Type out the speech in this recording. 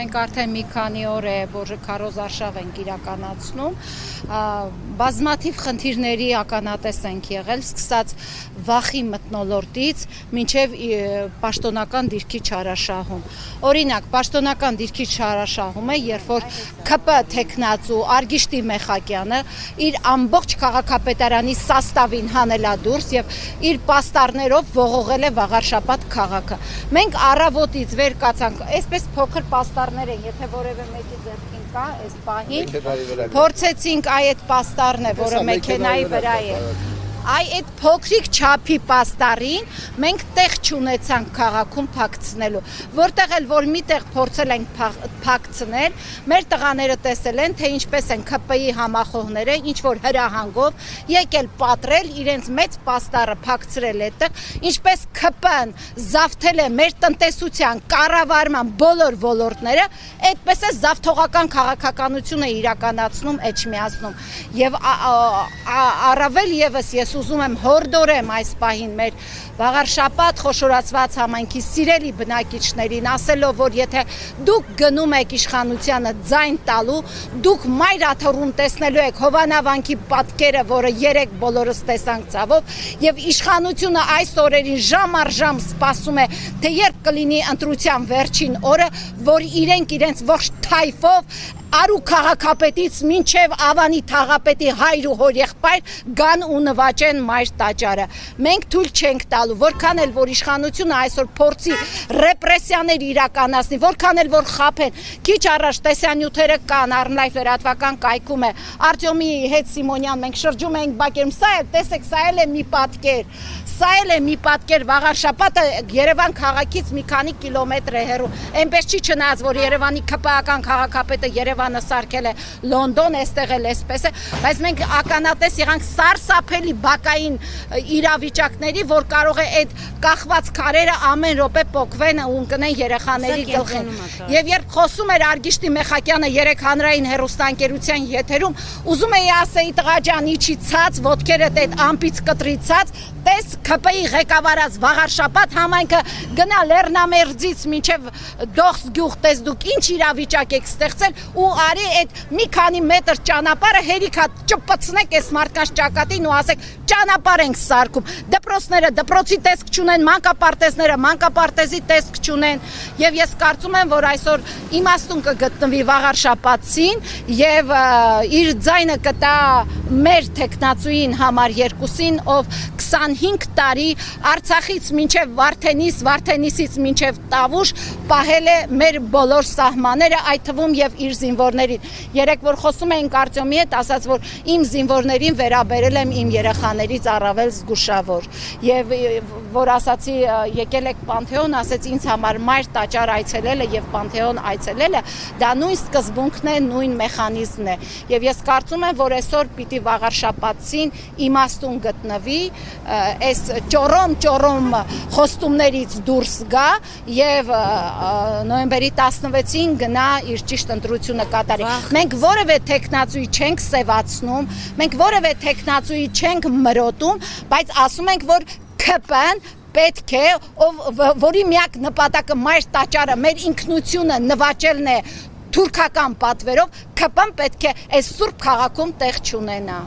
մենք արդեն մի քանի օր է, որ քարոզարշավ ենք իրականացնում, բազմաթիվ խնդիրների ականատես ենք եղել, սկսած վախի մթնոլորտից մինչև պաշտոնական դիրքի չարաշահում։ Օրինակ, պաշտոնական դիրքի չարաշահումը, երբ որ ԿՊ թեկնածու Արգիշտի Մեխակյանը իր ամբողջ քաղաքապետարանի սաստավին հանելա դուրս եւ իր պաստառներով ողողել է Վաղարշապատ քաղաքը։ Մենք առավոտից վեր կացանք, այսպես փոքր պաստառներ են, եթե որևէ մեկի ձեռքին կա, այս պահին, փորձեցինք այդ պաստառն է, որը մեքենայի վրա է։ Այդ փոքրիկ չափի պաստառին մենք տեղ չունեցանք քաղաքում փակցնելու, որտեղ էլ որ միտեղ փորձել ենք փակցնել, մեր տղաները տեսել են, թե ինչպես են ԿՊ-ի համախոհները, ինչ որ հրահանգով եկել պատրել, իրենց մեծ պաստառը փակցրել այդտեղ, ինչպես ԿՊ-ն զավթել է մեր տնտեսության կառավարման բոլոր ոլորտները, այդպես է զավթողական քաղաքականություն է իրականացնում Էջմիածնում, եւ առավել եւս ես ուզում եմ հորդորեմ այս պահին մեր Վաղարշապատ խոշորացված համայնքի սիրելի բնակիչներին, ասելով, որ եթե դուք գնում եք իշխանությանը ձայն տալու, դուք մայրաթոռում տեսնելու եք Հովանավանքի պատկերը, որը երեք բոլորս տեսանք ցավով, եւ իշխանությունը այս օրերին ժամ առ ժամ սպասում է, թե երբ կլինի ընտրության վերջին օրը, որ իրենց ողջ թայֆով Արու քաղաքապետից մինչև Ավանի թաղապետի հայր ու հոր եղբայր գան ու նվաճեն մայր տաճարը։ Մենք թույլ չենք տալու, որքան էլ որ իշխանությունը այսօր փորձի ռեպրեսիաներ իրականացնի, որքան էլ որ խաբեն։ Քիչ առաջ տեսանյութերը կան, Առնլայվ լրատվական կայքում է։ Արտյոմի հետ Սիմոնյան մենք շրջում ենք բակերում, սա է, տեսեք, սա էլ է մի պատկեր։ Սա էլ է մի պատկեր, Վաղարշապատը Երևան քաղաքից մի քանի կիլոմետր է հեռու։ Այնպես չի չնայած, որ Երևանի ԿՊ-ական քաղաքապետը Երևանը սարքել է Լոնդոն, այստեղ էլ էսպես է, բայց մենք ականատես եղանք սարսափելի բակային իրավիճակների, որ կարող է այդ կախված քարերը ամեն րոպե պոկվեն ու ընկնեն երեխաների գլխին։ Եվ երբ խոսում էր Արգիշտի Մեխակյանը երեք հանրային հեռուստաընկերության եթերում, ուզում էի ասեի տղա ջան, իջի ցած, ոտքերդ այդ ամպից կտրի ցած, տես ԿՊ-ի ղեկավարած Վաղարշապատ համայնքը գնա Լեռնամերձից մինչև Դողս գյուղ, տես դուք ինչ իրավիճակ եք ստեղծել ու արի այդ մի քանի մետր ճանապարհը հերիքա ճպցնեք այս մարդկանց ճակատին ու ասեք ճանապարհ ենք սարքում։ Դպրոցները դպրոցի տեսք չունեն, մանկապարտեզները մանկապարտեզի տեսք չունեն, եւ ես կարծում եմ, որ այսօր իմաստուն կգտնվի Վաղարշապատցին եւ իր ձայնը կտա մեր տեխնացուին համար երկուսին, ով 25 տարի Արցախից մինչև Վարդենիս, Վարդենիսից մինչև Տավուշ պահել է մեր բոլոր սահմանները, այդ թվում եւ իր զինվորներին։ Երեք որ խոսում էինք Արտյոմի հետ, ասաց, որ իմ զինվորներին վերաբերել եմ իմ երեխաներից առավել զգուշավոր։ Եվ որ ասացի եկել եք Պանթեոն, ասեց ինձ համար մայր տաճար այցելելը եւ Պանթեոն այցելելը, դա նույն սկզբունքն է, նույն մեխանիզմն է։ Եվ ես կարծում եմ, որ այսօր պիտի Վաղարշապատցին իմաստուն գտնվի, այս ճորոմ խոստումներից դուրս գա եւ նոյեմբերի 16-ին գնա իր ճիշտ ընտրությունը կատարի։ Մենք որևէ տեխնացուի չենք սևացնում, մենք որևէ տեխնացուի չենք մրոտում, բայց ասում ենք, որ ԿՊ-ն պետք է, որի միակ նպատակը մայր տաճարը, մեր ինքնությունը նվաճելն է թուրքական պատվերով, ԿՊ-ն պետք է այս սուրբ քաղաքում տեղ չունենա։